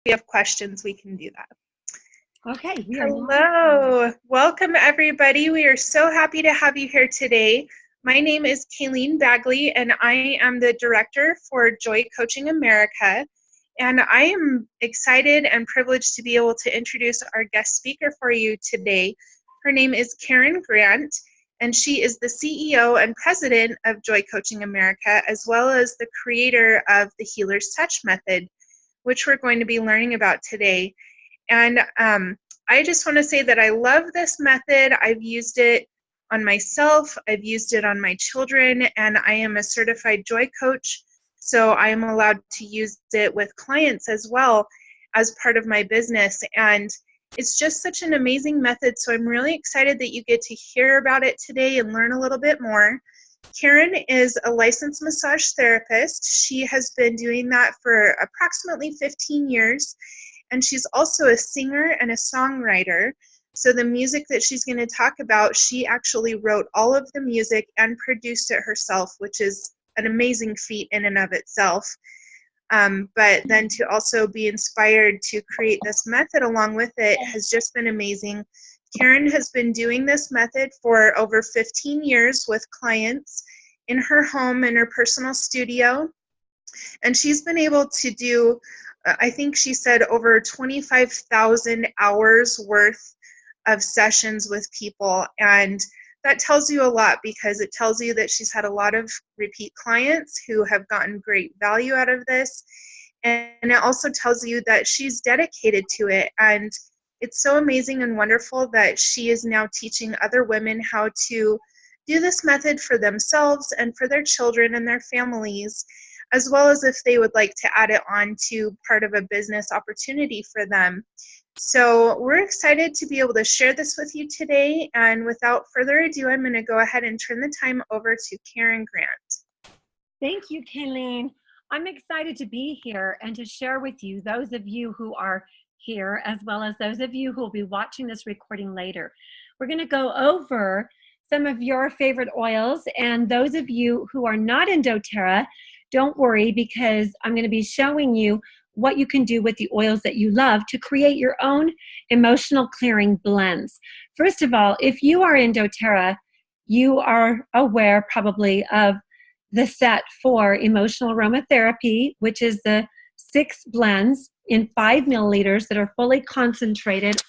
we have questions, we can do that. Okay. Hello. Welcome, everybody. We are so happy to have you here today. My name is Kayleen Bagley, and I am the director for Joy Coaching America. And I am excited and privileged to be able to introduce our guest speaker for you today. Her name is Karen Grant, and she is the CEO and president of Joy Coaching America, as well as the creator of the Healer's Touch method, which we're going to be learning about today. And I just want to say that I love this method. I've used it on myself, I've used it on my children, and I am a certified joy coach, so I am allowed to use it with clients as well as part of my business. And it's just such an amazing method, so I'm really excited that you get to hear about it today and learn a little bit more. Karen is a licensed massage therapist. She has been doing that for approximately 15 years. And she's also a singer and a songwriter. So the music that she's going to talk about, she actually wrote all of the music and produced it herself, which is an amazing feat in and of itself. But then to also be inspired to create this method along with it has just been amazing. Karen has been doing this method for over 15 years with clients in her home, in her personal studio. And she's been able to do, I think she said, over 25,000 hours worth of sessions with people. And that tells you a lot, because it tells you that she's had a lot of repeat clients who have gotten great value out of this. And it also tells you that she's dedicated to it. And it's so amazing and wonderful that she is now teaching other women how to do this method for themselves and for their children and their families, as well as if they would like to add it on to part of a business opportunity for them. So we're excited to be able to share this with you today. And without further ado, I'm going to go ahead and turn the time over to Karen Grant. Thank you, Kayleen. I'm excited to be here and to share with you, those of you who are here, as well as those of you who will be watching this recording later. We're going to go over some of your favorite oils, and those of you who are not in doTERRA, don't worry, because I'm going to be showing you what you can do with the oils that you love to create your own emotional clearing blends. First of all, if you are in doTERRA, you are aware probably of the set for emotional aromatherapy, which is the 6 blends in 5 milliliters that are fully concentrated.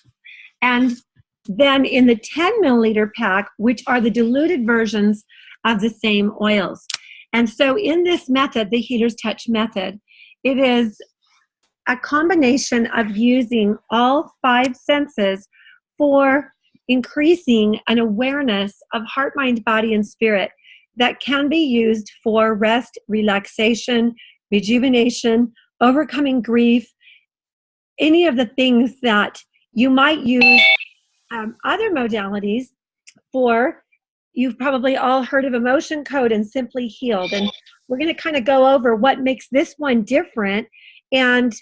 And then in the 10 milliliter pack, which are the diluted versions of the same oils. And so in this method, the Healer's Touch method, it is a combination of using all 5 senses for increasing an awareness of heart, mind, body, and spirit that can be used for rest, relaxation, rejuvenation, overcoming grief, any of the things that you might use other modalities for. You've probably all heard of Emotion Code and Simply Healed, and we're going to kind of go over what makes this one different and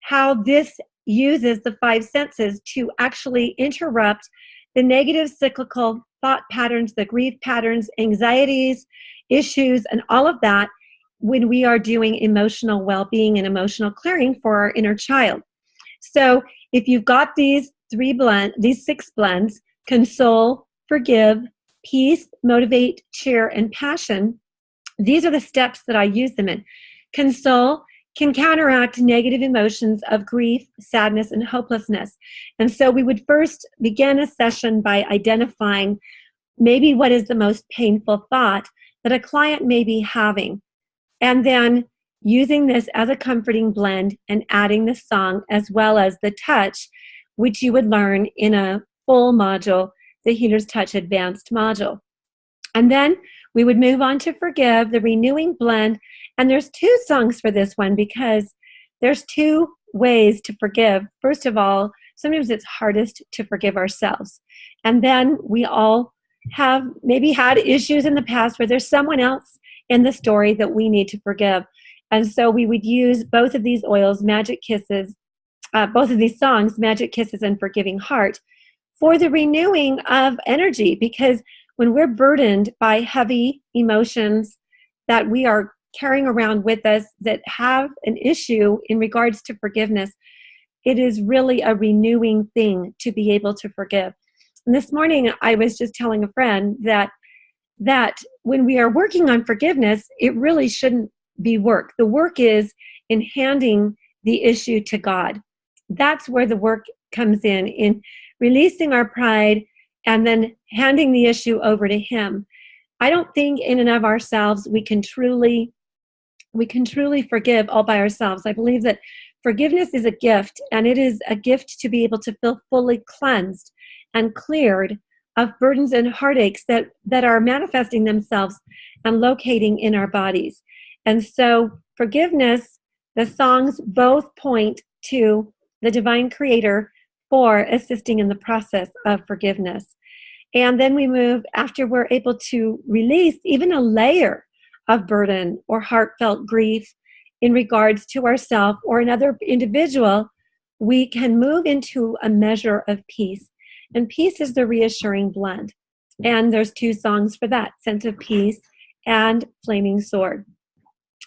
how this uses the 5 senses to actually interrupt the negative cyclical thought patterns, the grief patterns, anxieties, issues, and all of that when we are doing emotional well-being and emotional clearing for our inner child. So if you've got these 6 blends, console, forgive, peace, motivate, cheer, and passion, these are the steps that I use them in. Console can counteract negative emotions of grief, sadness, and hopelessness. And so we would first begin a session by identifying maybe what is the most painful thought that a client may be having. And then using this as a comforting blend and adding the song as well as the touch, which you would learn in a full module, the Healer's Touch Advanced module. And then we would move on to Forgive, the renewing blend. And there's 2 songs for this one because there's 2 ways to forgive. First of all, sometimes it's hardest to forgive ourselves. And then we all have maybe had issues in the past where there's someone else in the story that we need to forgive. And so we would use both of these oils, Magic Kisses, both of these songs, Magic Kisses and Forgiving Heart, for the renewing of energy, because when we're burdened by heavy emotions that we are carrying around with us that have an issue in regards to forgiveness, it is really a renewing thing to be able to forgive. And this morning, I was just telling a friend that when we are working on forgiveness, it really shouldn't be work. The work is in handing the issue to God. That's where the work comes in releasing our pride and then handing the issue over to Him. I don't think in and of ourselves we can truly forgive all by ourselves. I believe that forgiveness is a gift, and it is a gift to be able to feel fully cleansed and cleared of burdens and heartaches that are manifesting themselves and locating in our bodies. And so forgiveness, the songs both point to the divine creator for assisting in the process of forgiveness. And then we move, after we're able to release even a layer of burden or heartfelt grief in regards to ourselves or another individual, we can move into a measure of peace. And peace is the reassuring blend. And there's two songs for that, Sense of Peace and Flaming Sword.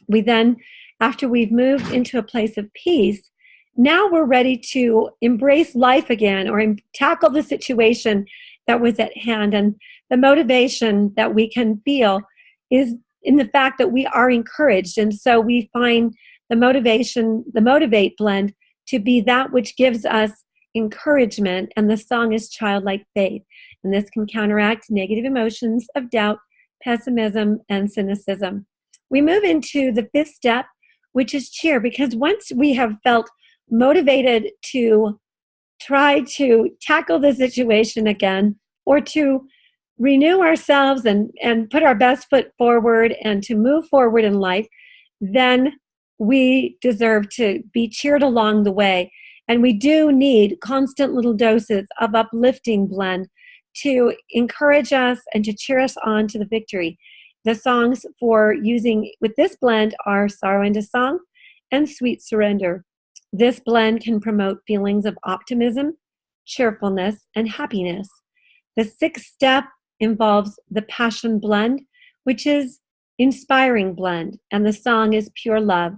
We then, after we've moved into a place of peace, now we're ready to embrace life again or tackle the situation that was at hand. And the motivation that we can feel is in the fact that we are encouraged. And so we find the motivation, the motivate blend, to be that which gives us encouragement. And the song is Childlike Faith. And this can counteract negative emotions of doubt, pessimism, and cynicism. We move into the fifth step, which is cheer, because once we have felt motivated to try to tackle the situation again, or to renew ourselves and put our best foot forward and to move forward in life, then we deserve to be cheered along the way. And we do need constant little doses of uplifting blend to encourage us and to cheer us on to the victory. The songs for using with this blend are Sorrow into Song and Sweet Surrender. This blend can promote feelings of optimism, cheerfulness, and happiness. The sixth step involves the Passion blend, which is inspiring blend, and the song is Pure Love.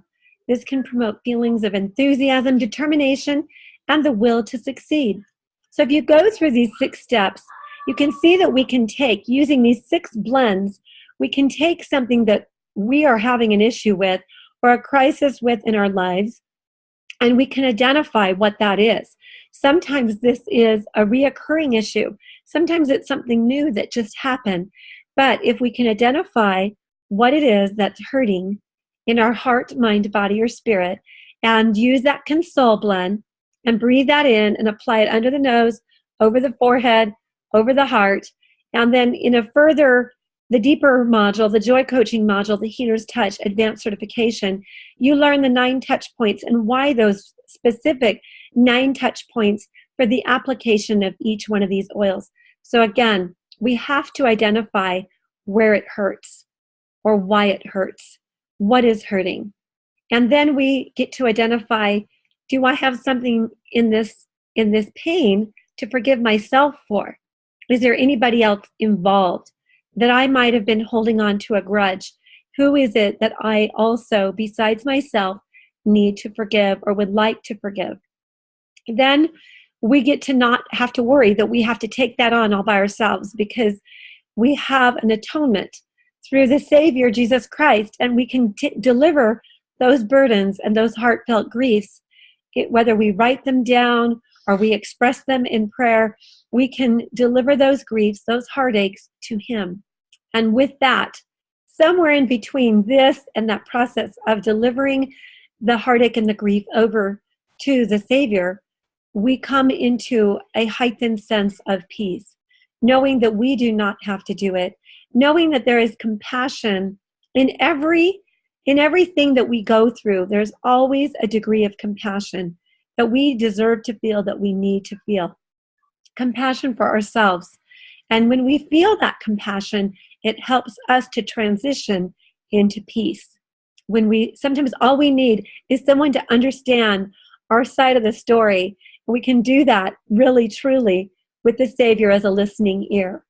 This can promote feelings of enthusiasm, determination, and the will to succeed. So if you go through these 6 steps, you can see that we can take, using these 6 blends, we can take something that we are having an issue with or a crisis with in our lives, and we can identify what that is. Sometimes this is a reoccurring issue. Sometimes it's something new that just happened. But if we can identify what it is that's hurting in our heart, mind, body, or spirit, and use that console blend and breathe that in and apply it under the nose, over the forehead, over the heart, and then in a further, the deeper module, the Joy Coaching module, the Healer's Touch Advanced Certification, you learn the 9 touch points and why those specific 9 touch points for the application of each one of these oils. So again, we have to identify where it hurts or why it hurts, what is hurting. And then we get to identify, do I have something in this pain to forgive myself for? Is there anybody else involved that I might have been holding on to a grudge? Who is it that I also, besides myself, need to forgive or would like to forgive? Then we get to not have to worry that we have to take that on all by ourselves, because we have an atonement through the Savior, Jesus Christ, and we can deliver those burdens and those heartfelt griefs. Whether we write them down or we express them in prayer, we can deliver those griefs, those heartaches to Him. And with that, somewhere in between this and that process of delivering the heartache and the grief over to the Savior, we come into a heightened sense of peace, knowing that we do not have to do it, knowing that there is compassion in everything that we go through. There's always a degree of compassion that we deserve to feel, that we need to feel. Compassion for ourselves. And when we feel that compassion, it helps us to transition into peace. Sometimes all we need is someone to understand our side of the story. We can do that really, truly with the Savior as a listening ear,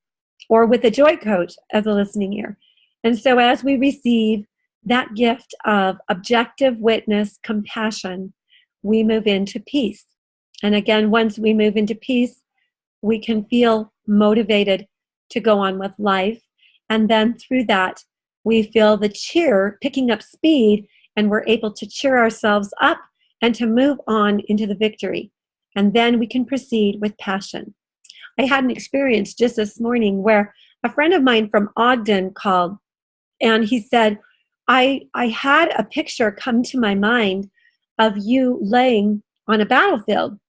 or with the Joy Coach as a listening ear. And so as we receive that gift of objective witness, compassion, we move into peace. And again, once we move into peace, we can feel motivated to go on with life. And then through that, we feel the cheer picking up speed, and we're able to cheer ourselves up and to move on into the victory. And then we can proceed with passion. I had an experience just this morning where a friend of mine from Ogden called, and he said, I had a picture come to my mind of you laying on a battlefield,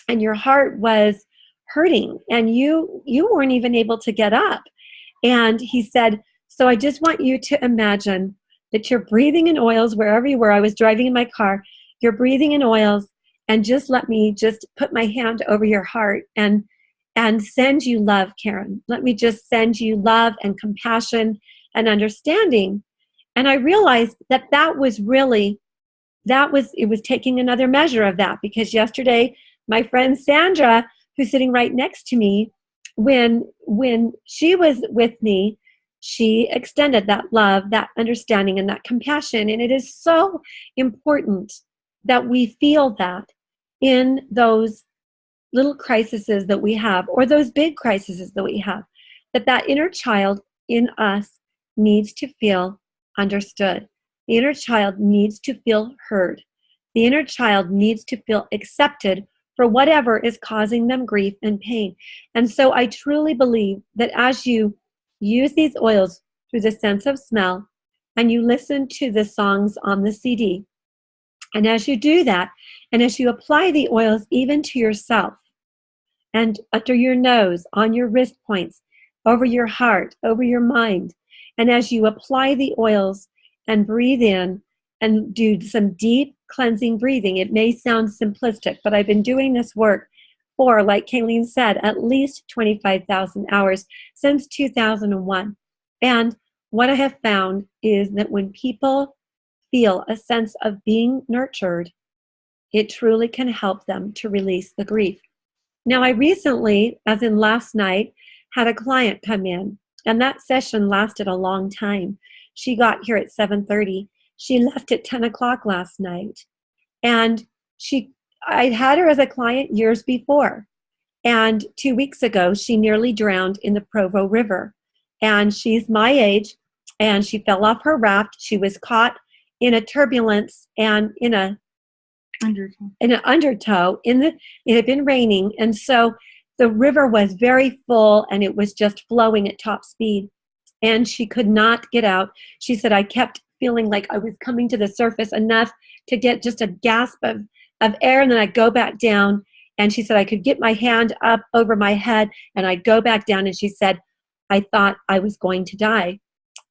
and your heart was hurting, and you weren't even able to get up. And he said, so I just want you to imagine that you're breathing in oils wherever you were. I was driving in my car. You're breathing in oils, and just let me just put my hand over your heart and send you love, Karen. Let me just send you love and compassion and understanding. And I realized that it was taking another measure of that, because yesterday my friend Sandra, who's sitting right next to me, when she was with me, she extended that love, that understanding, and that compassion. And it is so important that we feel that in those little crises that we have, or those big crises that we have, that inner child in us needs to feel understood. The inner child needs to feel heard. The inner child needs to feel accepted for whatever is causing them grief and pain. And so I truly believe that as you use these oils through the sense of smell, and you listen to the songs on the CD, and as you do that, and as you apply the oils even to yourself, and under your nose, on your wrist points, over your heart, over your mind, and as you apply the oils and breathe in and do some deep cleansing breathing, it may sound simplistic, but I've been doing this work for, like Kayleen said, at least 25,000 hours since 2001. And what I have found is that when people feel a sense of being nurtured, it truly can help them to release the grief. Now, I recently, as in last night, had a client come in, and that session lasted a long time. She got here at 7:30. She left at 10 o'clock last night. And I'd had her as a client years before. And 2 weeks ago, she nearly drowned in the Provo River. And she's my age, and she fell off her raft. She was caught in a turbulence and in an undertow. It had been raining, and so the river was very full, and it was just flowing at top speed. And she could not get out. She said, I kept feeling like I was coming to the surface enough to get just a gasp of air, and then I'd go back down. And she said, I could get my hand up over my head, and I'd go back down. And she said, I thought I was going to die.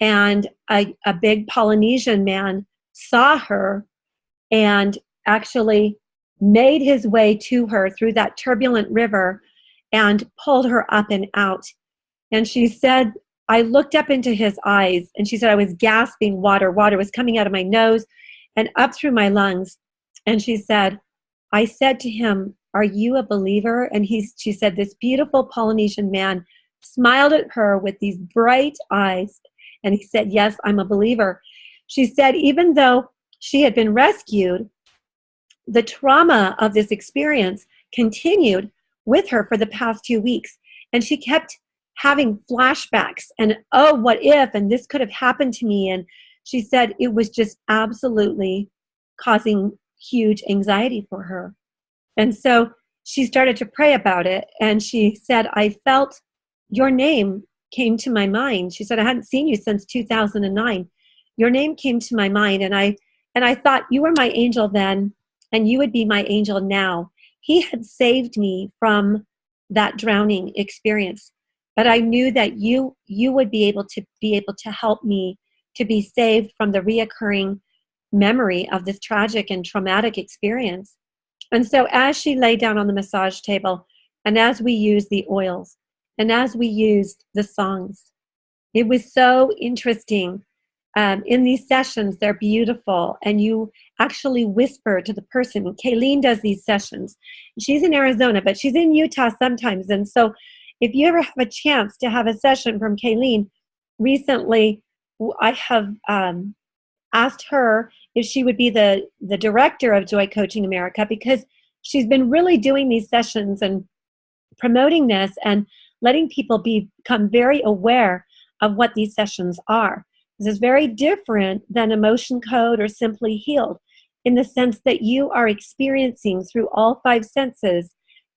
And a big Polynesian man saw her and actually made his way to her through that turbulent river and pulled her up and out. And she said, I looked up into his eyes, and she said, I was gasping water. Water was coming out of my nose and up through my lungs. And she said, I said to him, are you a believer? And she said, this beautiful Polynesian man smiled at her with these bright eyes. And he said, yes, I'm a believer. She said, even though she had been rescued, the trauma of this experience continued with her for the past 2 weeks. And she kept having flashbacks and, oh, what if, and this could have happened to me. And she said it was just absolutely causing huge anxiety for her. And so she started to pray about it. And she said, I felt your name came to my mind. She said, I hadn't seen you since 2009. Your name came to my mind. And I thought you were my angel then, and you would be my angel now. He had saved me from that drowning experience. But I knew that you would be able to help me to be saved from the reoccurring memory of this tragic and traumatic experience. And so as she lay down on the massage table, and as we used the oils, and as we used the songs, it was so interesting. In these sessions, they're beautiful, and you actually whisper to the person. Kayleen does these sessions. She's in Arizona, but she's in Utah sometimes. And so if you ever have a chance to have a session from Kayleen, recently I have asked her if she would be the director of Joy Coaching America, because she's been really doing these sessions and promoting this and letting people become very aware of what these sessions are. This is very different than emotion code or simply healed, in the sense that you are experiencing through all 5 senses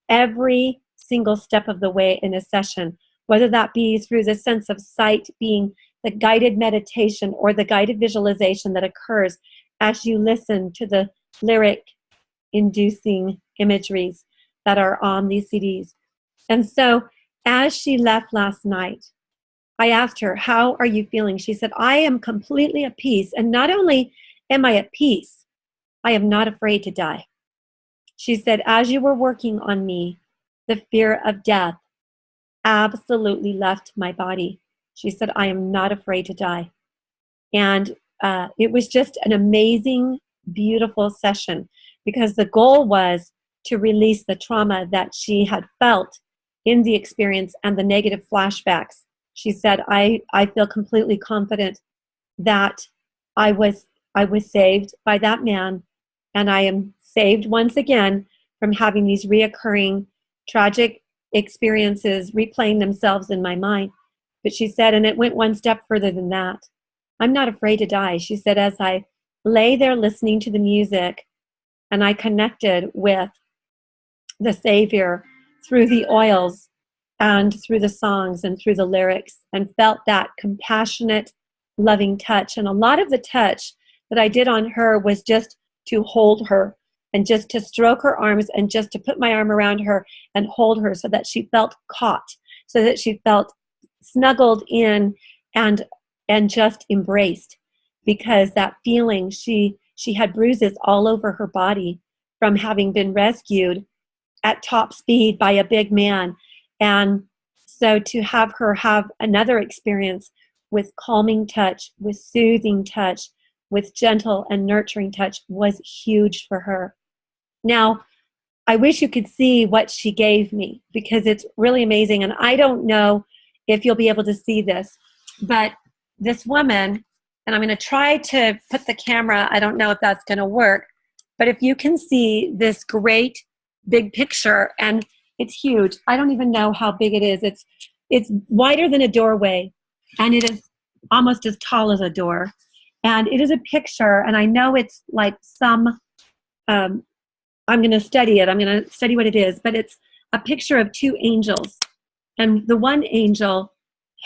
every single step of the way in a session, whether that be through the sense of sight being the guided meditation or the guided visualization that occurs as you listen to the lyric inducing imageries that are on these CDs. And so as she left last night, I asked her, how are you feeling? She said, I am completely at peace. And not only am I at peace, I am not afraid to die. She said, as you were working on me, the fear of death absolutely left my body. She said, I am not afraid to die. And it was just an amazing, beautiful session, because the goal was to release the trauma that she had felt in the experience and the negative flashbacks. She said, I feel completely confident that I was saved by that man, and I am saved once again from having these reoccurring tragic experiences replaying themselves in my mind. But she said, and it went one step further than that, I'm not afraid to die. She said, as I lay there listening to the music and I connected with the Savior through the oils and through the songs and through the lyrics, and felt that compassionate, loving touch. And a lot of the touch that I did on her was just to hold her and just to stroke her arms and just to put my arm around her and hold her so that she felt caught, so that she felt snuggled in and just embraced. Because that feeling, she had bruises all over her body from having been rescued at top speed by a big man. And so to have her have another experience with calming touch, with soothing touch, with gentle and nurturing touch was huge for her. Now, I wish you could see what she gave me, because it's really amazing. And I don't know if you'll be able to see this, but this woman, and I'm going to try to put the camera, I don't know if that's going to work, but if you can see this great big picture, and it's huge. I don't even know how big it is. It's wider than a doorway, and it is almost as tall as a door. And it is a picture, and I know it's like some, I'm going to study it. I'm going to study what it is, but it's a picture of 2 angels. And the one angel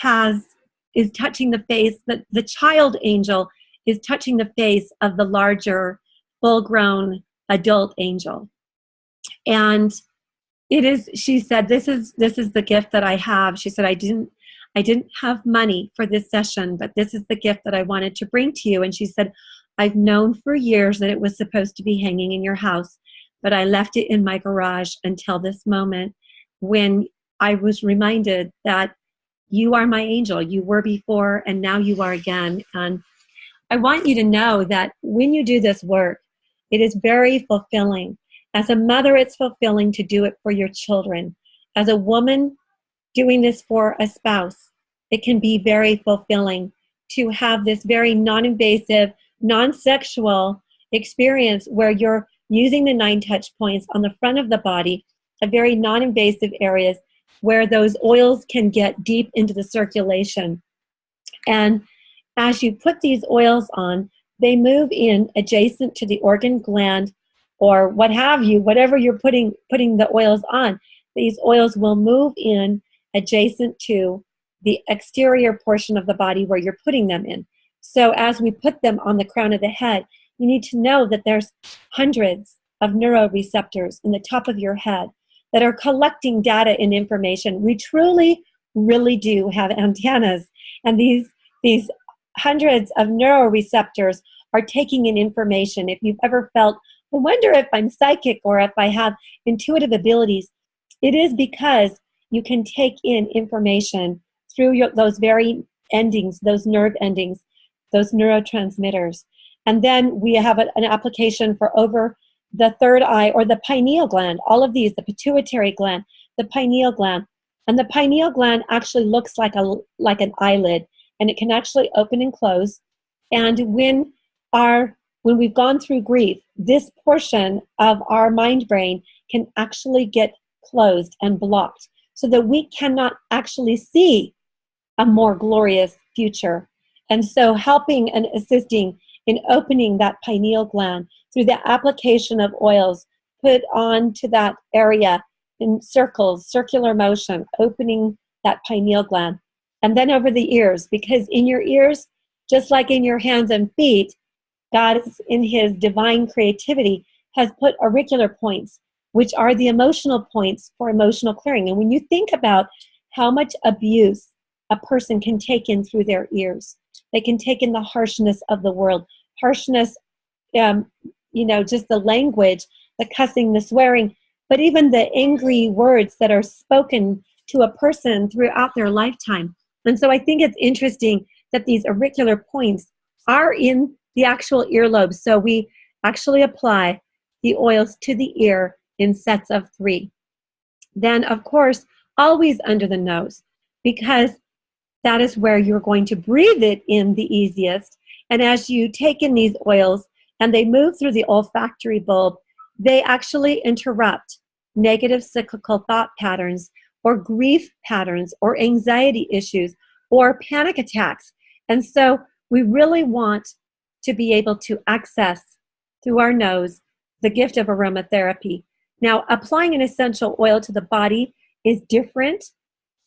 is touching the face, the child angel is touching the face of the larger, full-grown adult angel. And it is, she said, this is the gift that I have. She said, I didn't have money for this session, but this is the gift that I wanted to bring to you. And she said, I've known for years that it was supposed to be hanging in your house, but I left it in my garage until this moment when I was reminded that you are my angel. You were before, and now you are again. And I want you to know that when you do this work, it is very fulfilling. As a mother, it's fulfilling to do it for your children. As a woman doing this for a spouse, it can be very fulfilling to have this very non-invasive, non-sexual experience where you're using the 9 touch points on the front of the body, a very non-invasive areas where those oils can get deep into the circulation. And as you put these oils on, they move in adjacent to the organ gland or what have you, whatever you're putting the oils on. These oils will move in adjacent to the exterior portion of the body where you're putting them in. So as we put them on the crown of the head, you need to know that there's hundreds of neuroreceptors in the top of your head that are collecting data and information. We truly, really do have antennas. And these hundreds of neuroreceptors are taking in information. If you've ever felt, I wonder if I'm psychic or if I have intuitive abilities, it is because you can take in information through those very endings, those nerve endings, those neurotransmitters. And then we have an application for over the third eye or the pineal gland, all of these, the pituitary gland, the pineal gland. And the pineal gland actually looks like an eyelid, and it can actually open and close. And when when we've gone through grief, this portion of our mind brain can actually get closed and blocked so that we cannot actually see a more glorious future. And so helping and assisting in opening that pineal gland through the application of oils put onto that area in circles, circular motion, opening that pineal gland. And then over the ears, because in your ears, just like in your hands and feet, God, in his divine creativity, has put auricular points, which are the emotional points for emotional clearing. And when you think about how much abuse a person can take in through their ears, they can take in the harshness of the world, harshness, just the language, the cussing, the swearing, but even the angry words that are spoken to a person throughout their lifetime. And so I think it's interesting that these auricular points are in the actual earlobes. So we actually apply the oils to the ear in sets of 3. Then, of course, always under the nose, because that is where you're going to breathe it in the easiest. And as you take in these oils and they move through the olfactory bulb, they actually interrupt negative cyclical thought patterns or grief patterns or anxiety issues or panic attacks. And so we really want to be able to access through our nose the gift of aromatherapy. Now, applying an essential oil to the body is different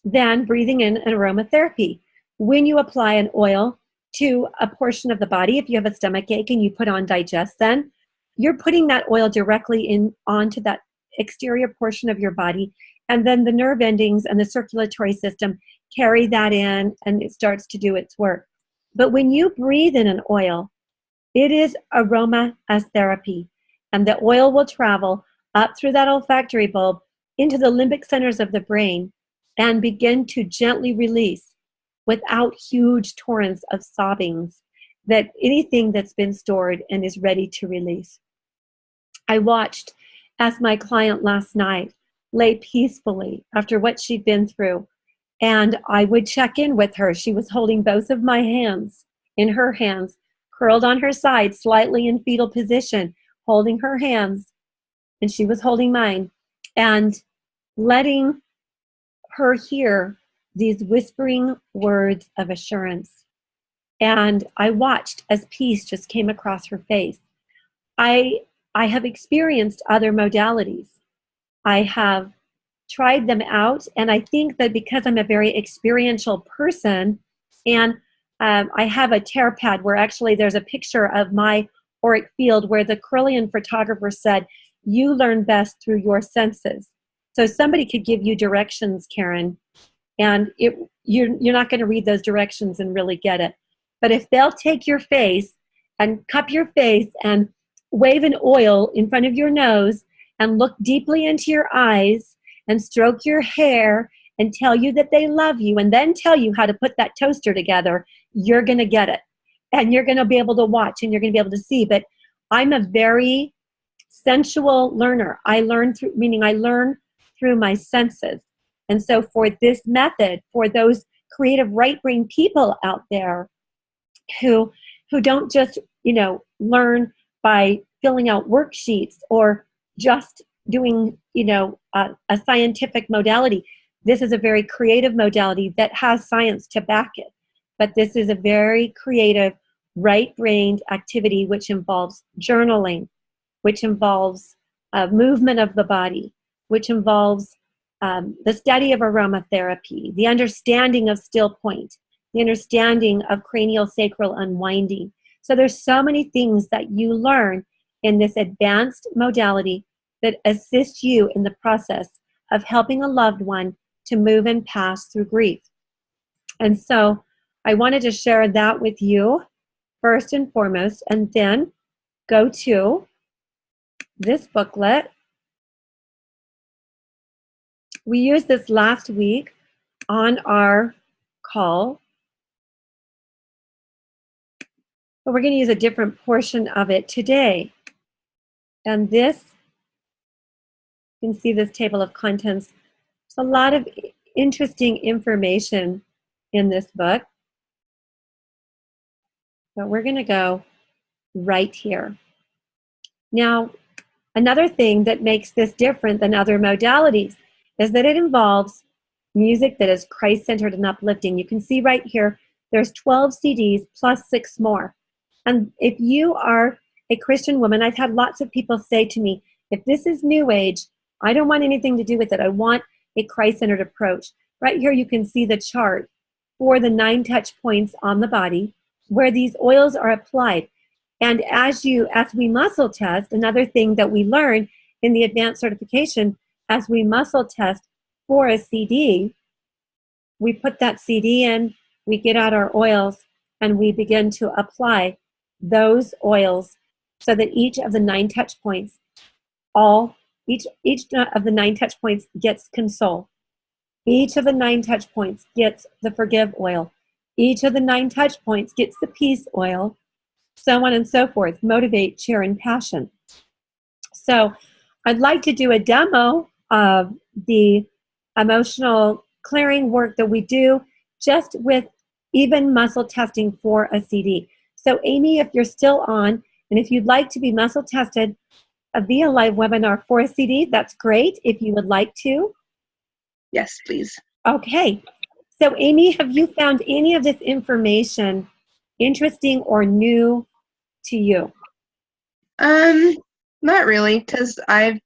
than breathing in an aromatherapy. When you apply an oil to a portion of the body, if you have a stomach ache and you put on Digest-N, you're putting that oil directly in onto that exterior portion of your body, and then the nerve endings and the circulatory system carry that in and it starts to do its work. But when you breathe in an oil, it is aroma as therapy, and the oil will travel up through that olfactory bulb into the limbic centers of the brain and begin to gently release without huge torrents of sobbings that anything that's been stored and is ready to release. I watched as my client last night lay peacefully after what she'd been through, and I would check in with her. She was holding both of my hands in her hands, curled on her side, slightly in fetal position, holding her hands, and she was holding mine, and letting her hear these whispering words of assurance. And I watched as peace just came across her face. I have experienced other modalities. I have tried them out, and I think that because I'm a very experiential person, and I have a tear pad where actually there's a picture of my auric field where the Carillion photographer said, "You learn best through your senses." So somebody could give you directions, Karen, and you're not going to read those directions and really get it. But if they'll take your face and cup your face and wave an oil in front of your nose and look deeply into your eyes and stroke your hair and tell you that they love you and then tell you how to put that toaster together, you're going to get it. And you're going to be able to watch and you're going to be able to see. But I'm a very sensual learner. I learn through my senses. And so for this method, for those creative right brain people out there who don't just, learn by filling out worksheets or just doing, a scientific modality. This is a very creative modality that has science to back it. But this is a very creative right-brained activity which involves journaling, which involves movement of the body, which involves the study of aromatherapy, the understanding of still point, the understanding of cranial sacral unwinding. So there's so many things that you learn in this advanced modality that assists you in the process of helping a loved one to move and pass through grief. And so I wanted to share that with you first and foremost, and then go to this booklet. We used this last week on our call, but we're going to use a different portion of it today. And this, you can see this table of contents. There's a lot of interesting information in this book. But we're going to go right here. Now, another thing that makes this different than other modalities is that it involves music that is Christ-centered and uplifting. You can see right here, there's 12 CDs plus 6 more. And if you are a Christian woman, I've had lots of people say to me, if this is New Age, I don't want anything to do with it. I want a Christ-centered approach. Right here, you can see the chart for the 9 touch points on the body where these oils are applied. And as we muscle test, another thing that we learn in the advanced certification, as we muscle test for a CD, we put that CD in, we get out our oils, and we begin to apply those oils so that each of the 9 touch points, each of the 9 touch points gets console. Each of the 9 touch points gets the forgive oil. Each of the 9 touch points gets the peace oil, so on and so forth. Motivate, cheer, and passion. So I'd like to do a demo of the emotional clearing work that we do just with even muscle testing for a CD. So Amy, if you're still on, and if you'd like to be muscle tested via live webinar for a CD, that's great if you would like to. Yes, please. Okay. So Amy, have you found any of this information interesting or new to you? Not really, because I'm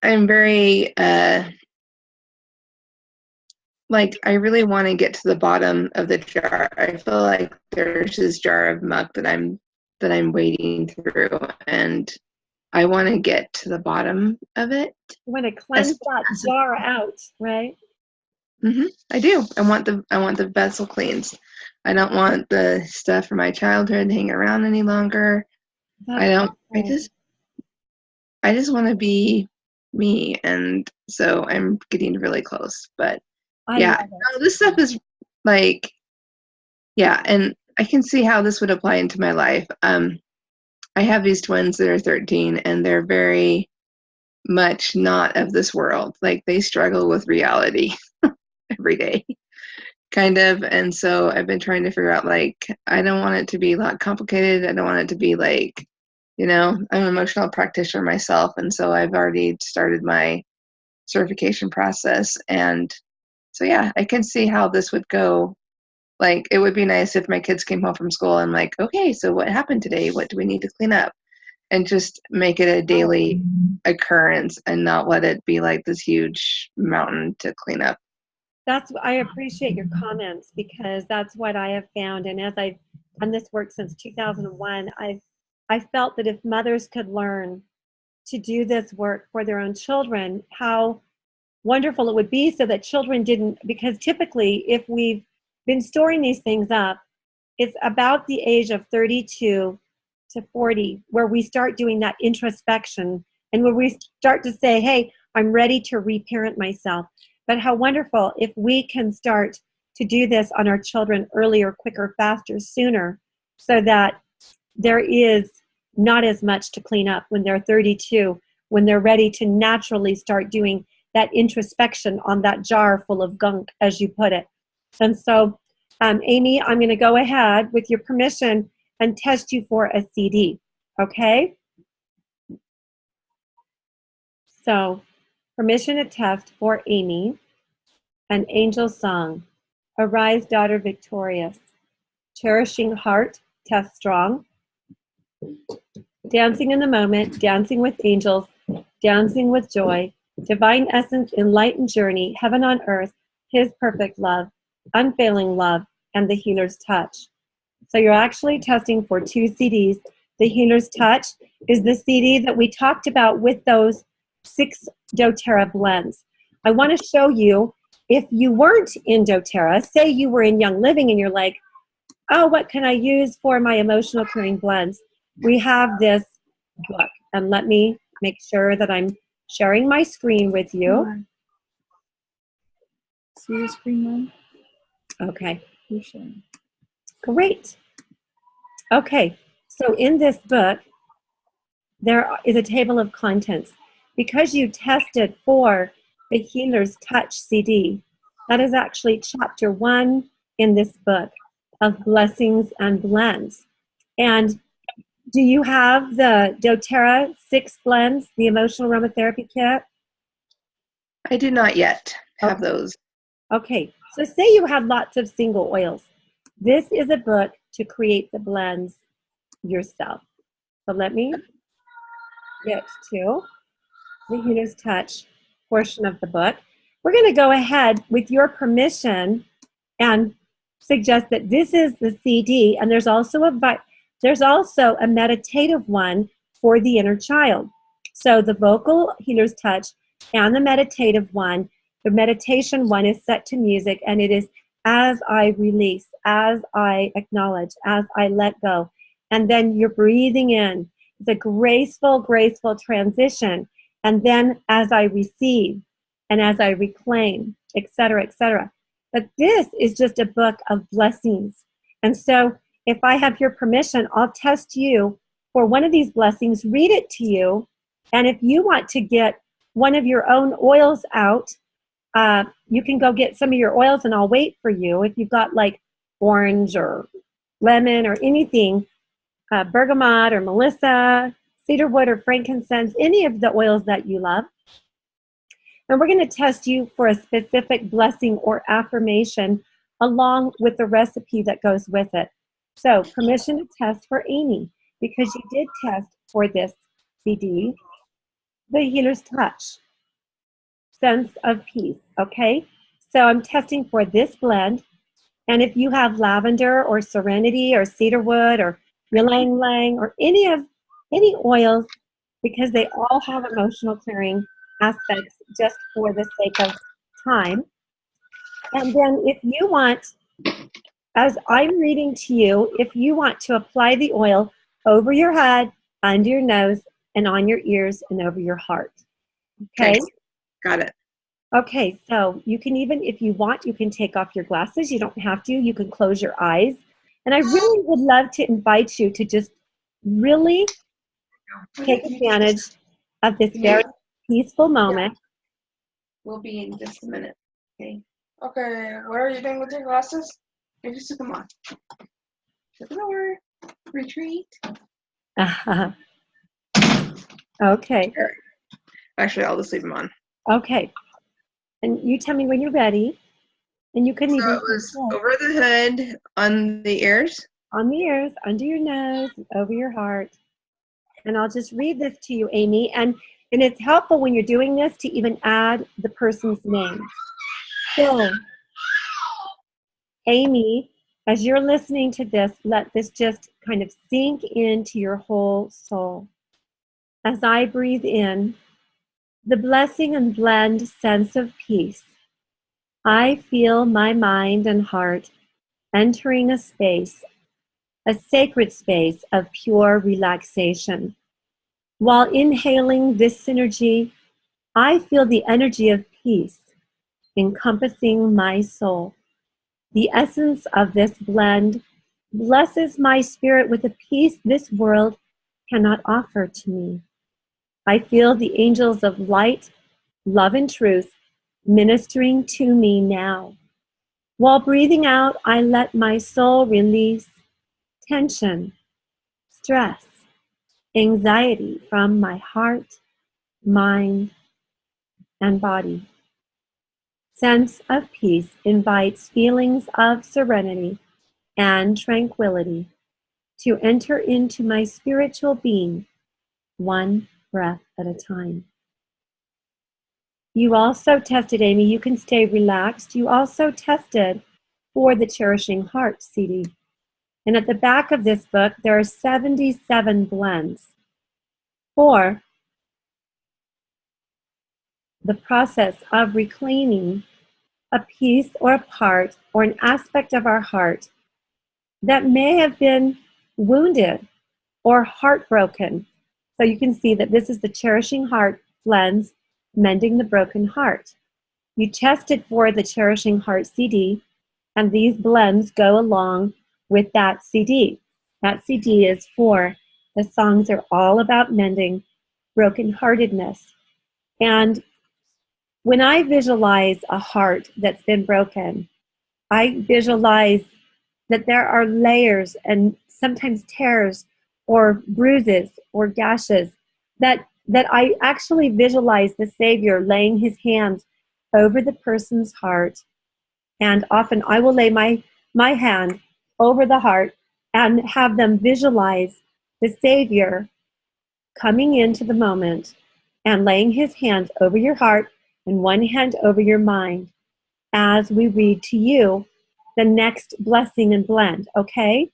very like, I really want to get to the bottom of the jar. I feel like there's this jar of muck that I'm wading through, and I want to get to the bottom of it. You want to cleanse that jar out, right? Mm-hmm. I do. I want the vessel cleansed. I don't want the stuff from my childhood hanging around any longer. I just want to be me, and so I'm getting really close. But yeah, no, this stuff is like, yeah, and I can see how this would apply into my life. I have these twins that are 13, and they're very much not of this world. Like, they struggle with reality every day, kind of. And so I've been trying to figure out, like, I don't want it to be a lot complicated. I don't want it to be like, I'm an emotional practitioner myself, and so I've already started my certification process. And so, yeah, I can see how this would go. Like, it would be nice if my kids came home from school and, like, okay, so what happened today? What do we need to clean up? And just make it a daily occurrence and not let it be like this huge mountain to clean up. I appreciate your comments, because that's what I have found. And as I've done this work since 2001, I felt that if mothers could learn to do this work for their own children, how wonderful it would be, so that children didn't, because typically if we've been storing these things up, it's about the age of 32 to 40 where we start doing that introspection, and where we start to say, hey, I'm ready to reparent myself. But how wonderful if we can start to do this on our children earlier, quicker, faster, sooner, so that there is not as much to clean up when they're 32, when they're ready to naturally start doing that introspection on that jar full of gunk, as you put it. And so, Amy, I'm going to go ahead, with your permission, and test you for a CD, okay? So, permission to test for Amy, an angel song. Arise, daughter victorious. Cherishing heart, test strong. Dancing in the moment, dancing with angels, dancing with joy. Divine essence, enlightened journey, heaven on earth, his perfect love, unfailing love, and the healer's touch. So you're actually testing for 2 CDs. The healer's touch is the CD that we talked about with those 6 doTERRA blends. I want to show you, if you weren't in doTERRA, say you were in Young Living and you're like, oh, what can I use for my emotional clearing blends? We have this book, and let me make sure that I'm sharing my screen with you. See your screen, Mom? Okay. You're sharing. Great. Okay, so in this book, there is a table of contents. Because you tested for the Healer's Touch CD, that is actually chapter 1 in this book. of blessings and blends. And do you have the doTERRA 6 blends, the emotional aromatherapy kit? I do not yet have those. Okay, so say you had lots of single oils. This is a book to create the blends yourself. So let me get to the Healer's Touch portion of the book. We're going to go ahead with your permission and suggest that this is the CD, and there's also a meditative one for the inner child. So the vocal Healer's Touch and the meditative one, the meditation one is set to music, and it is as I release, as I acknowledge, as I let go. And then you're breathing in. It's a graceful, graceful transition. And then as I receive and as I reclaim, etc., etc. But this is just a book of blessings. And so if I have your permission, I'll test you for one of these blessings, read it to you. And if you want to get one of your own oils out, you can go get some of your oils and I'll wait for you. If you've got like orange or lemon or anything, bergamot or melissa, cedarwood or frankincense, any of the oils that you love. And we're going to test you for a specific blessing or affirmation along with the recipe that goes with it. So permission to test for Amy, because you did test for this CD, the Healer's Touch, Sense of Peace, okay? So I'm testing for this blend. And if you have lavender or serenity or cedarwood or ylang ylang or any oils, because they all have emotional clearing aspects just for the sake of time. And then if you want, as I'm reading to you, if you want to apply the oil over your head, under your nose, and on your ears and over your heart. Okay? Got it. Okay, so you can even, if you want, you can take off your glasses. You don't have to. You can close your eyes. And I really would love to invite you to just really take advantage of this very peaceful moment. We'll be in just a minute. Okay. Okay, what are you doing with your glasses? I just took them off. Shut the door. Retreat. Okay. Actually, I'll just leave them on. Okay. And you tell me when you're ready. And you can So even it was over the hood, on the ears. On the ears, under your nose, over your heart. And I'll just read this to you, Amy. And it's helpful when you're doing this to even add the person's name. So, Amy, as you're listening to this, let this just kind of sink into your whole soul. As I breathe in the blessing and blend sense of peace, I feel my mind and heart entering a space, a sacred space of pure relaxation. While inhaling this synergy, I feel the energy of peace encompassing my soul. The essence of this blend blesses my spirit with a peace this world cannot offer to me. I feel the angels of light, love, and truth ministering to me now. While breathing out, I let my soul release tension, stress, anxiety from my heart, mind, and body. Sense of peace invites feelings of serenity and tranquility to enter into my spiritual being, one breath at a time. You also tested, Amy, you can stay relaxed. You also tested for the Cherishing Heart CD. And at the back of this book, there are 77 blends for the process of reclaiming a piece or a part or an aspect of our heart that may have been wounded or heartbroken. So you can see that this is the Cherishing Heart blends, Mending the Broken Heart. You tested for the Cherishing Heart CD, and these blends go along with that CD. That CD is for the songs are all about mending brokenheartedness. And when I visualize a heart that's been broken, I visualize that there are layers and sometimes tears or bruises or gashes, that I actually visualize the Savior laying his hands over the person's heart. And often I will lay my hand over the heart and have them visualize the Savior coming into the moment and laying his hands over your heart and one hand over your mind as we read to you the next blessing and blend, okay?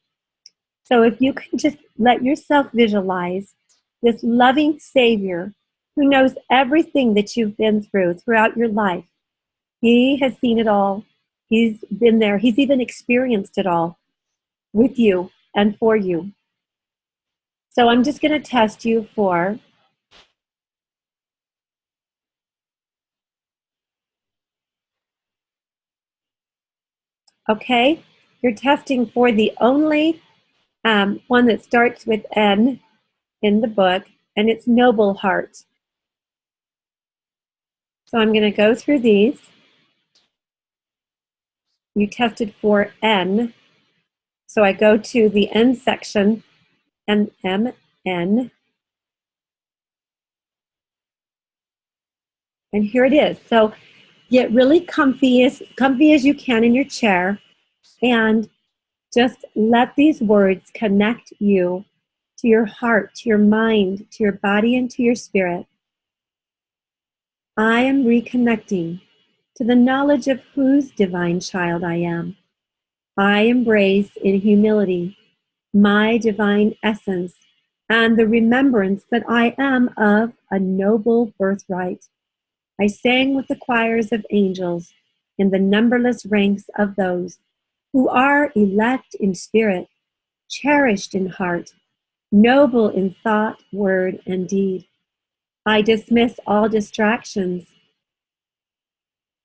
So if you can just let yourself visualize this loving Savior who knows everything that you've been through throughout your life. He has seen it all. He's been there. He's even experienced it all with you and for you. So I'm just going to test you for okay. You're testing for the only one that starts with N in the book, and it's Noble Heart. So I'm going to go through these. You tested for N. So I go to the N section and M, N. And here it is. So get really comfy as you can in your chair and just let these words connect you to your heart, to your mind, to your body, and to your spirit. I am reconnecting to the knowledge of whose divine child I am. I embrace in humility my divine essence and the remembrance that I am of a noble birthright. I sang with the choirs of angels in the numberless ranks of those who are elect in spirit, cherished in heart, noble in thought, word, and deed. I dismiss all distractions.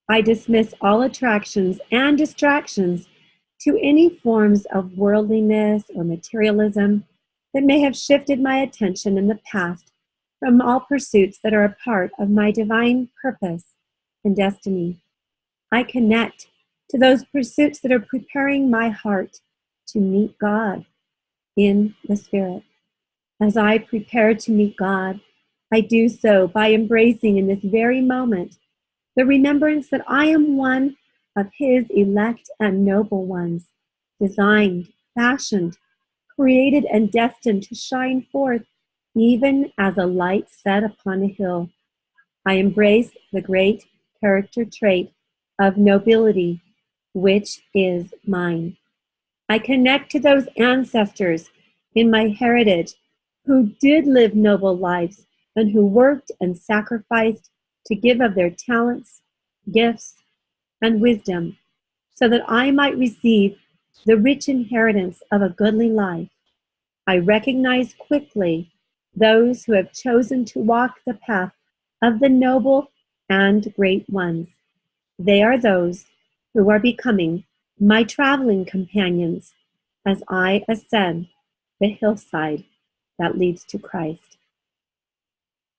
I dismiss all attractions and distractions to any forms of worldliness or materialism that may have shifted my attention in the past from all pursuits that are a part of my divine purpose and destiny. I connect to those pursuits that are preparing my heart to meet God in the Spirit. As I prepare to meet God, I do so by embracing in this very moment the remembrance that I am one of His elect and noble ones, designed, fashioned, created, and destined to shine forth even as a light set upon a hill. I embrace the great character trait of nobility, which is mine. I connect to those ancestors in my heritage who did live noble lives and who worked and sacrificed to give of their talents, gifts, and wisdom so that I might receive the rich inheritance of a goodly life. I recognize quickly those who have chosen to walk the path of the noble and great ones. They are those who are becoming my traveling companions as I ascend the hillside that leads to Christ.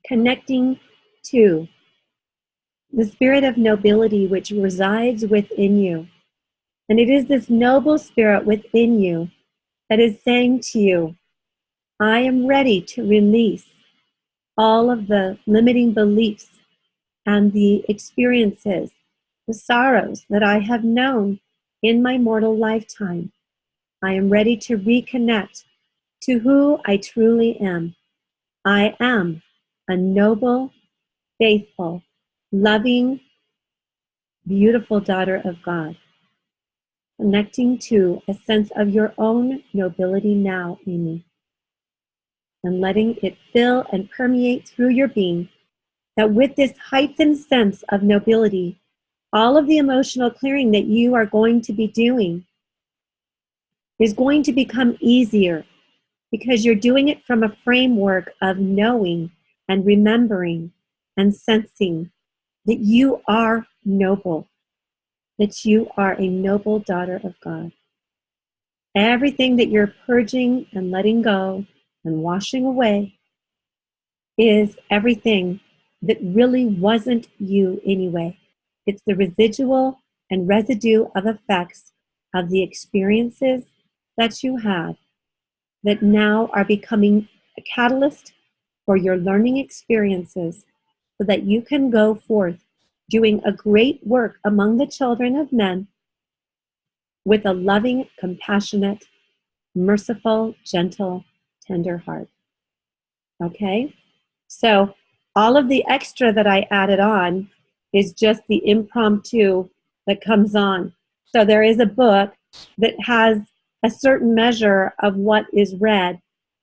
Connecting to the spirit of nobility which resides within you. And it is this noble spirit within you that is saying to you, I am ready to release all of the limiting beliefs and the experiences, the sorrows that I have known in my mortal lifetime. I am ready to reconnect to who I truly am. I am a noble, faithful, loving, beautiful daughter of God, connecting to a sense of your own nobility now, Amy, and letting it fill and permeate through your being, that with this heightened sense of nobility, all of the emotional clearing that you are going to be doing is going to become easier because you're doing it from a framework of knowing and remembering and sensing that you are noble, that you are a noble daughter of God. Everything that you're purging and letting go and washing away is everything that really wasn't you anyway. It's the residual and residue of effects of the experiences that you had that now are becoming a catalyst for your learning experiences so that you can go forth doing a great work among the children of men with a loving, compassionate, merciful, gentle, tender heart. Okay? So all of the extra that I added on is just the impromptu that comes on. So there is a book that has a certain measure of what is read,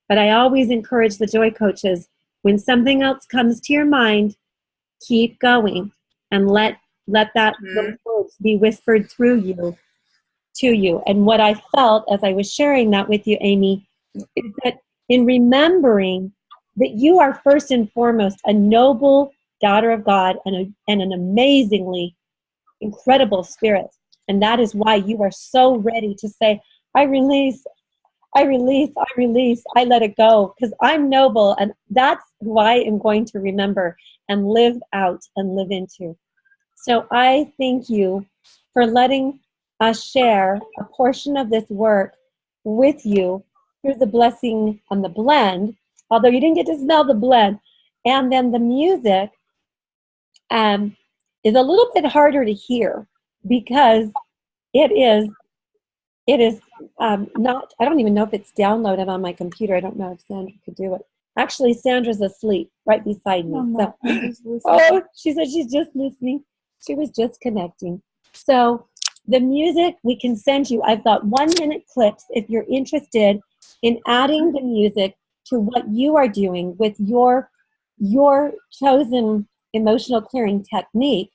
but I always encourage the joy coaches, when something else comes to your mind, keep going and let that those words be whispered through you to you. And what I felt as I was sharing that with you, Amy, is that in remembering that you are first and foremost a noble daughter of God and an amazingly incredible spirit. And that is why you are so ready to say, I release, I release, I release, I let it go, because I'm noble, and that's who I am going to remember and live out and live into. So I thank you for letting us share a portion of this work with you through the blessing and the blend, although you didn't get to smell the blend. And then the music is a little bit harder to hear because it is not, I don't even know if it's downloaded on my computer. I don't know if Sandra could do it. Actually, Sandra's asleep right beside me. No, I'm just listening. Oh, she said she's just listening. She was just connecting. So the music we can send you. I've got 1-minute clips if you're interested in adding the music to what you are doing with your chosen emotional clearing technique.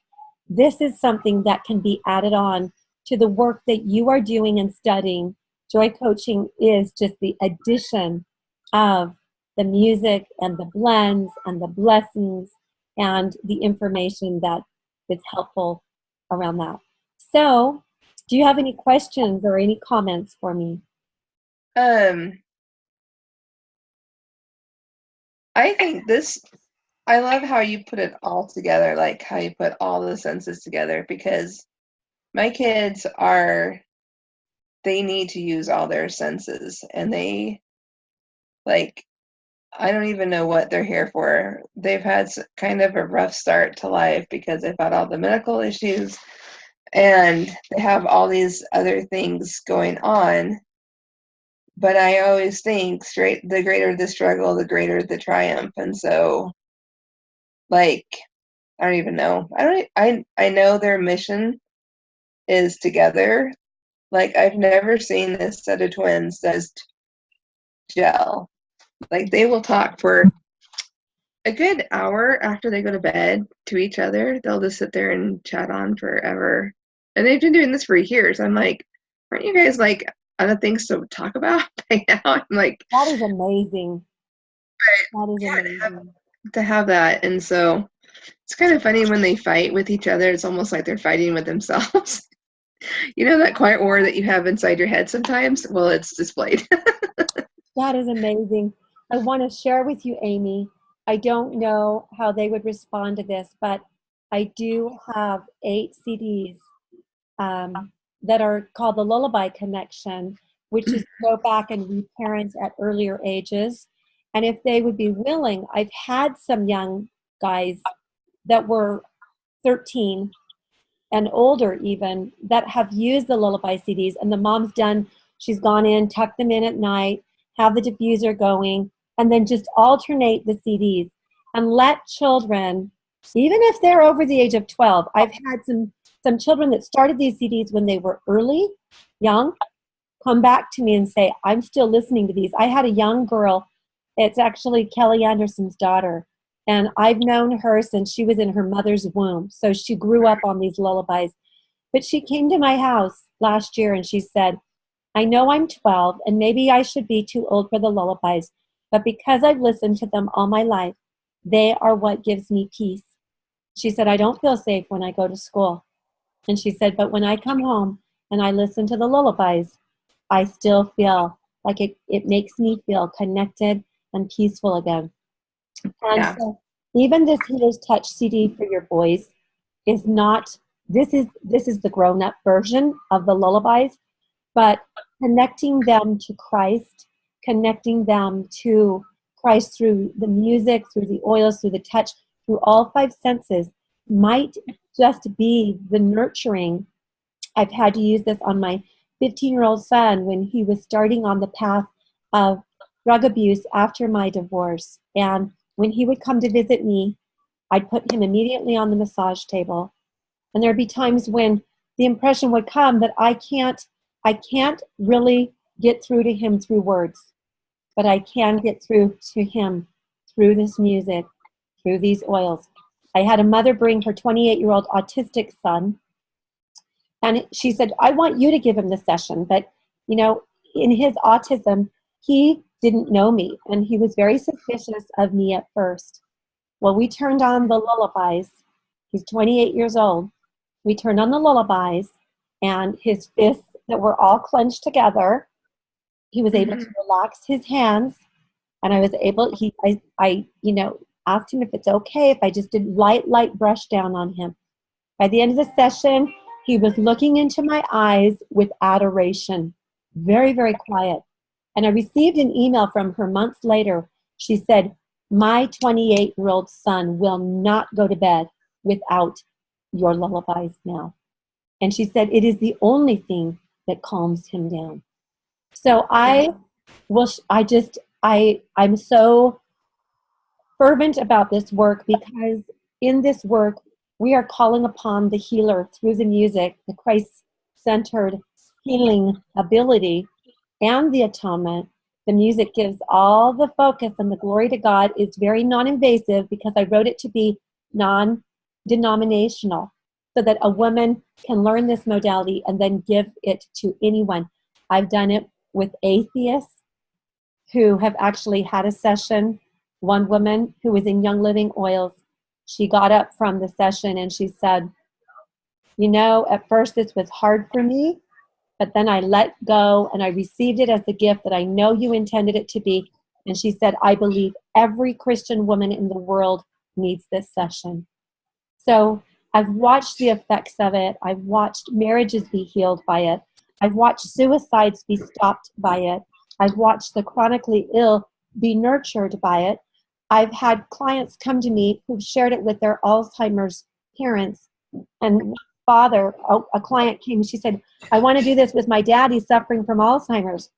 This is something that can be added on to the work that you are doing and studying. Joy coaching is just the addition of the music and the blends and the blessings and the information that is helpful around that. So, do you have any questions or any comments for me? I think I love how you put it all together, like how you put all the senses together, because my kids they need to use all their senses, and I don't even know what they're here for. They've had kind of a rough start to life because they've had all the medical issues and they have all these other things going on. But I always think the greater the struggle, the greater the triumph. And so, I don't even know. I know their mission is together. I've never seen this set of twins just gel. They will talk for a good hour after they go to bed to each other. They'll just sit there and chat on forever. And they've been doing this for years. I'm like, aren't you guys other things to talk about right now? I'm like, that is amazing. That is amazing. To have that. And so it's kind of funny when they fight with each other. It's almost like they're fighting with themselves. You know that quiet war that you have inside your head sometimes? Well, it's displayed. That is amazing. I want to share with you, Amy. I don't know how they would respond to this, but I do have 8 CDs that are called the Lullaby Connection, which is to go back and reparent at earlier ages. And if they would be willing, I've had some young guys that were 13 and older even that have used the Lullaby CDs, and the mom's she's gone in, tucked them in at night, have the diffuser going, and then just alternate the CDs and let children, even if they're over the age of 12, I've had some children that started these CDs when they were young, come back to me and say, I'm still listening to these. I had a young girl, it's actually Kelly Anderson's daughter, and I've known her since she was in her mother's womb. So she grew up on these lullabies. But she came to my house last year and she said, I know I'm 12 and maybe I should be too old for the lullabies, but because I've listened to them all my life, they are what gives me peace. She said, I don't feel safe when I go to school. And she said, but when I come home and I listen to the lullabies, I still feel like it makes me feel connected and peaceful again. And so even this Healer's Touch CD for your boys is not, this is the grown-up version of the lullabies, but connecting them to Christ, connecting them to Christ through the music, through the oils, through the touch, through all five senses might just be the nurturing. I've had to use this on my 15-year-old son when he was starting on the path of drug abuse after my divorce. And when he would come to visit me, I'd put him immediately on the massage table. And there'd be times when the impression would come that I can't really get through to him through words, but I can get through to him through this music, through these oils. I had a mother bring her 28-year-old autistic son, and she said, I want you to give him the session. But, you know, in his autism, he didn't know me, and he was very suspicious of me at first. Well, we turned on the lullabies. He's 28 years old. We turned on the lullabies, and his fists that were all clenched together, he was able to relax his hands, and I was able, I asked him if it's okay if I just did light brush down on him. By the end of the session, he was looking into my eyes with adoration, very, very quiet. And I received an email from her months later. She said, my 28-year-old son will not go to bed without your lullabies now. And she said, it is the only thing that calms him down. So I'm so fervent about this work, because in this work, we are calling upon the healer through the music, the Christ-centered healing ability, and the atonement. The music gives all the focus, and the glory to God is very non-invasive, because I wrote it to be non-denominational, so that a woman can learn this modality and then give it to anyone. I've done it with atheists who have actually had a session. One woman who was in Young Living Oils, she got up from the session and she said, you know, at first this was hard for me, but then I let go and I received it as the gift that I know you intended it to be. And she said, I believe every Christian woman in the world needs this session. So I've watched the effects of it. I've watched marriages be healed by it. I've watched suicides be stopped by it. I've watched the chronically ill be nurtured by it. I've had clients come to me who've shared it with their Alzheimer's parents and father. A client came and she said, I want to do this with my dad. He's suffering from Alzheimer's.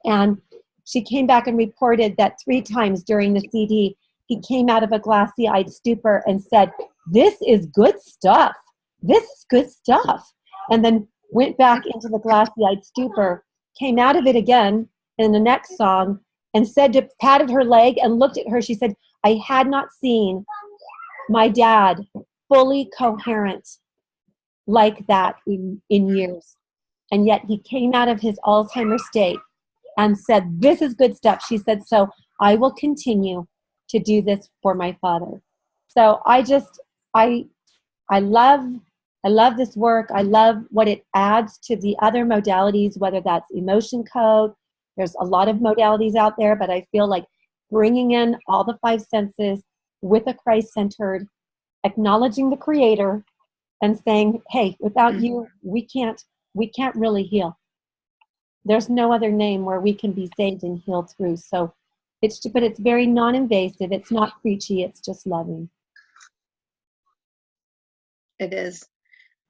And she came back and reported that 3 times during the CD, he came out of a glassy-eyed stupor and said, this is good stuff. This is good stuff. And then went back into the glassy-eyed stupor, came out of it again in the next song, and said, patted her leg and looked at her. She said, I had not seen my dad fully coherent like that in years. And yet he came out of his Alzheimer's state and said, this is good stuff. She said, so I will continue to do this for my father. So I love this work. I love what it adds to the other modalities, whether that's emotion code. There's a lot of modalities out there, but I feel like bringing in all the 5 senses with a Christ-centered, acknowledging the Creator, and saying, hey, without you, we can't really heal. There's no other name where we can be saved and healed through. So it's very non-invasive. It's not preachy. It's just loving. It is.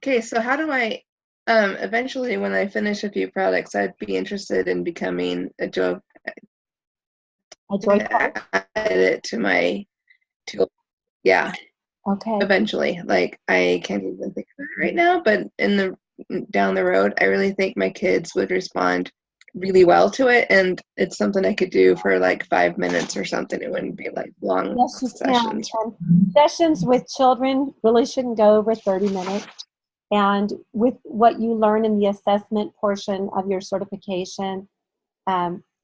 Okay, so how do I, eventually when I finish a few products, I'd be interested in becoming a joy add it to my tool. Yeah. Okay. Eventually. Like, I can't even think of it right now, but down the road, I really think my kids would respond really well to it, and it's something I could do for like 5 minutes or something. It wouldn't be like long sessions. Sessions with children really shouldn't go over 30 minutes. And with what you learn in the assessment portion of your certification,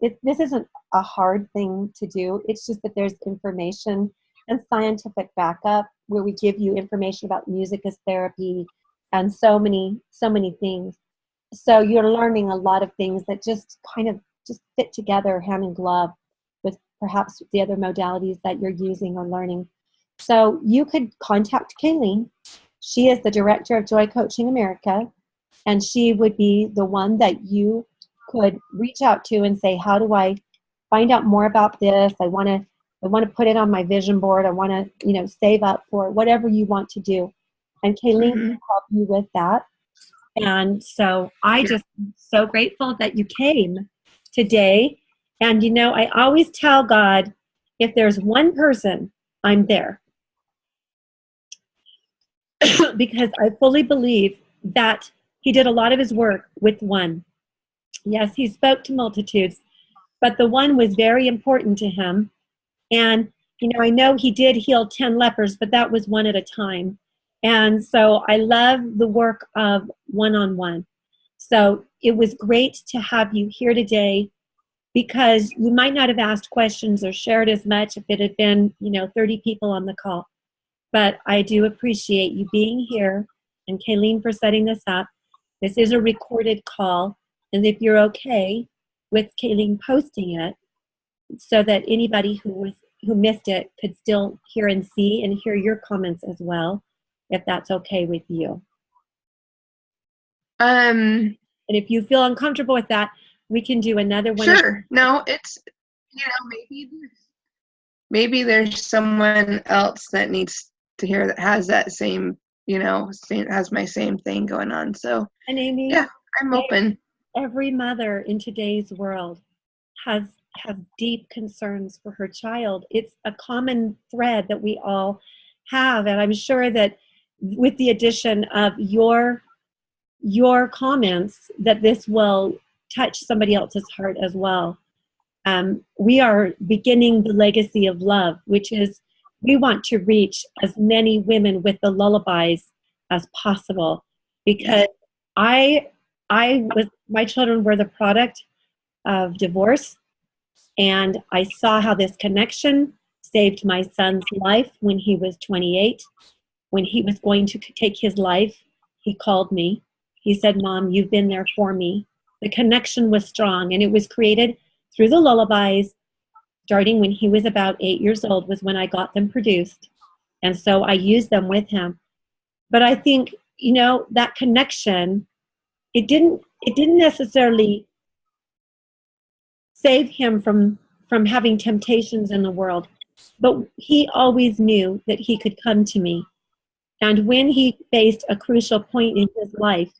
this isn't a hard thing to do. It's just that there's information and scientific backup where we give you information about music as therapy and so many things. So you're learning a lot of things that just kind of just fit together hand in glove with perhaps the other modalities that you're using or learning. So you could contact Kayleen. She is the director of Joy Coaching America. and she would be the one that you could reach out to and say, how do I find out more about this? I want to put it on my vision board. I want to, save up for it, whatever you want to do. And Kayleen Mm-hmm. can help you with that. And so I just am so grateful that you came today. And, I always tell God, if there's one person, I'm there. Because I fully believe that he did a lot of his work with one. Yes, he spoke to multitudes, but the one was very important to him. And, I know he did heal 10 lepers, but that was one at a time. And so I love the work of one-on-one. So it was great to have you here today, because you might not have asked questions or shared as much if it had been, 30 people on the call. But I do appreciate you being here, and Kayleen for setting this up. This is a recorded call, and if you're okay with Kayleen posting it, so that anybody who missed it could still hear and see and hear your comments as well, if that's okay with you. And if you feel uncomfortable with that, we can do another one. Sure. No, it's, maybe there's someone else that needs to hear that has that same, has my same thing going on. So, and Amy, yeah, I'm open. Every mother in today's world has deep concerns for her child. It's a common thread that we all have, and I'm sure that with the addition of your comments, that this will touch somebody else's heart as well. We are beginning the legacy of love, which is we want to reach as many women with the lullabies as possible, because my children were the product of divorce, and I saw how this connection saved my son's life when he was 28. When he was going to take his life, he called me. He said, "Mom, you've been there for me." The connection was strong, and it was created through the lullabies. Starting when he was about 8 years old was when I got them produced. And so I used them with him. But I think, that connection, it didn't necessarily save him from having temptations in the world. But he always knew that he could come to me. And when he faced a crucial point in his life,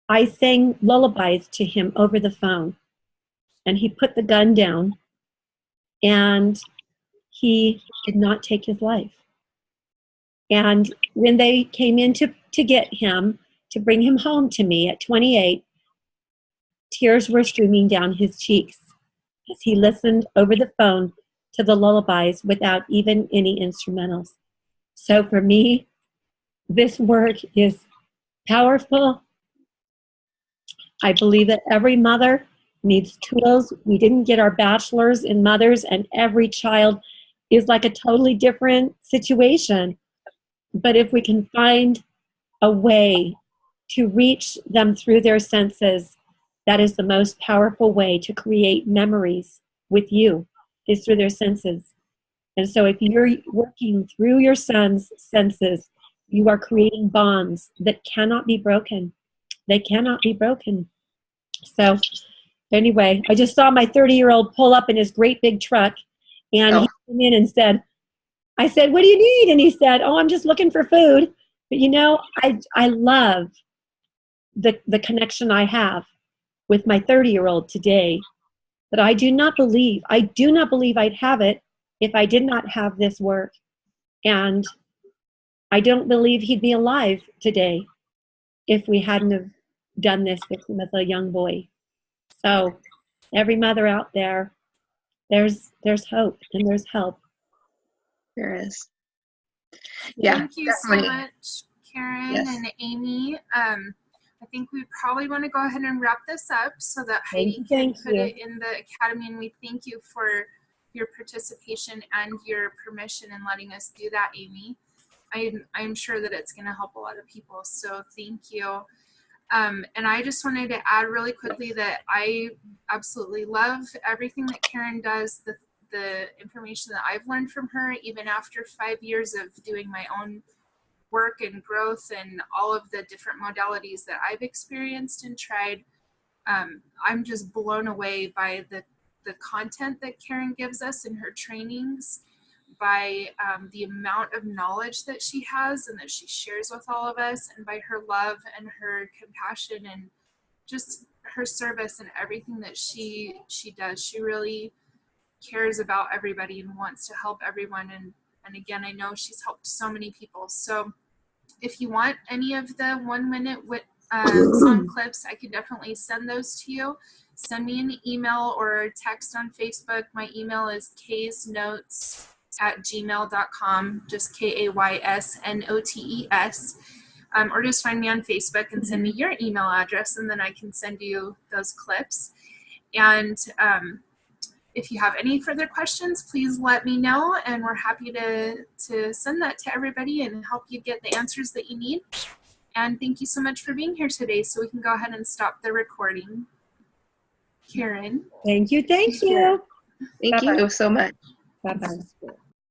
I sang lullabies to him over the phone. And he put the gun down, and he did not take his life. And when they came in to get him, to bring him home to me at 28, tears were streaming down his cheeks as he listened over the phone to the lullabies without even any instrumentals. So for me, this work is powerful. I believe that every mother needs tools. We didn't get our bachelor's in mothers, and every child is like a totally different situation. But if we can find a way to reach them through their senses, that is the most powerful way to create memories with you, is through their senses. And so if you're working through your son's senses, you are creating bonds that cannot be broken. They cannot be broken. So anyway, I just saw my 30-year-old pull up in his great big truck, and he came in and said, I said, "What do you need?" And he said, "Oh, I'm just looking for food." But I love the connection I have with my 30-year-old today, that I do not believe I'd have it if I did not have this work. And I don't believe he'd be alive today if we hadn't have done this with him as a young boy. So every mother out there, there's hope and there's help. There is. Yeah, thank you so much, Karen and Amy. I think we probably want to go ahead and wrap this up so that Heidi can put it in the Academy, and we thank you for your participation and your permission in letting us do that, Amy. I'm sure that it's going to help a lot of people, so thank you. And I just wanted to add really quickly that I absolutely love everything that Karen does, the information that I've learned from her, even after 5 years of doing my own work and growth and all of the different modalities that I've experienced and tried. I'm just blown away by the content that Karen gives us in her trainings, by the amount of knowledge that she has and that she shares with all of us, and by her love and her compassion and just her service and everything that she does. She really cares about everybody and wants to help everyone. And again, I know she's helped so many people. So if you want any of the 1 minute song clips, I could definitely send those to you. Send me an email or text on Facebook. My email is kaysnotes@gmail.com, just KAYSNOTES. Or just find me on Facebook and send me your email address, and then I can send you those clips. And if you have any further questions, please let me know, and we're happy to send that to everybody and help you get the answers that you need. And thank you so much for being here today. So we can go ahead and stop the recording. Karen. Thank you. Thank you. Thank you so much. Bye-bye.